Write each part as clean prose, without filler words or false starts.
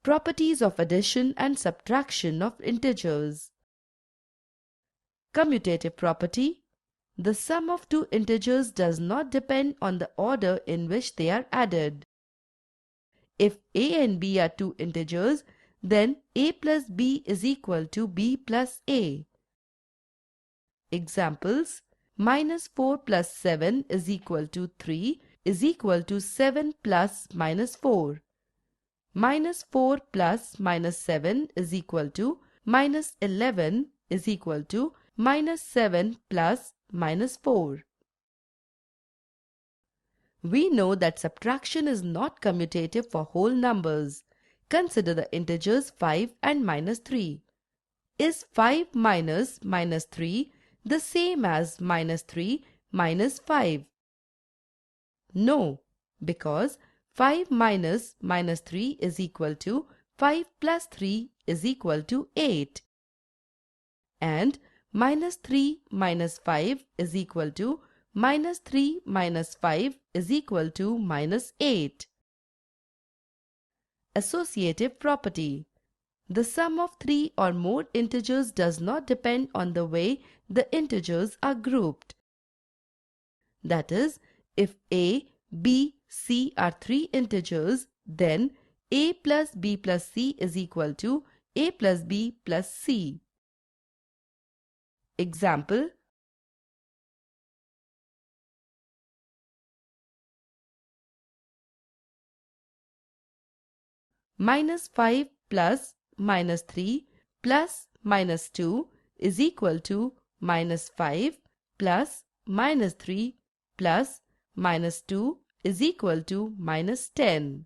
Properties of addition and subtraction of integers. Commutative property. The sum of two integers does not depend on the order in which they are added. If a and b are two integers, then a plus b is equal to b plus a. Examples: -4 plus 7 is equal to 3 is equal to 7 plus -4. -4 plus -7 is equal to -11 is equal to -7 plus -4. We know that subtraction is not commutative for whole numbers. Consider the integers 5 and -3. Is 5 minus -3 the same as -3 minus 5? No, because 5 minus -3 is equal to 5 plus 3 is equal to 8. And -3 minus 5 is equal to -3 minus 5 is equal to -8. Associative property. The sum of three or more integers does not depend on the way the integers are grouped. That is, if a, b, c are three integers, then a plus b plus c is equal to a plus b plus c. Example: -5 plus -3 plus -2 is equal to -5 plus -3 plus -2 is equal to -10.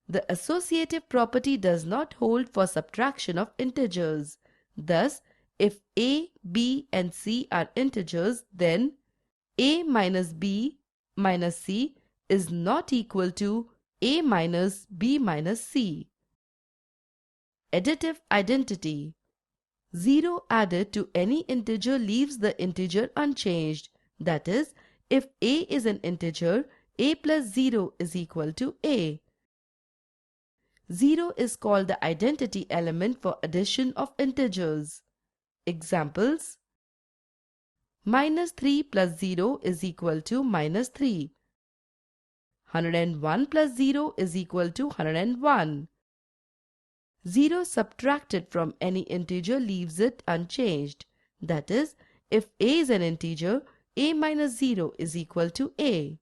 The associative property does not hold for subtraction of integers. Thus, if a, b and c are integers, then a minus b minus c is not equal to a minus b minus c. Additive identity. 0 added to any integer leaves the integer unchanged. That is, if a is an integer, a plus 0 is equal to a. 0 is called the identity element for addition of integers. Examples: -3 plus 0 is equal to -3. 101 plus 0 is equal to 101. 0 subtracted from any integer leaves it unchanged. That is, if a is an integer, a minus 0 is equal to a.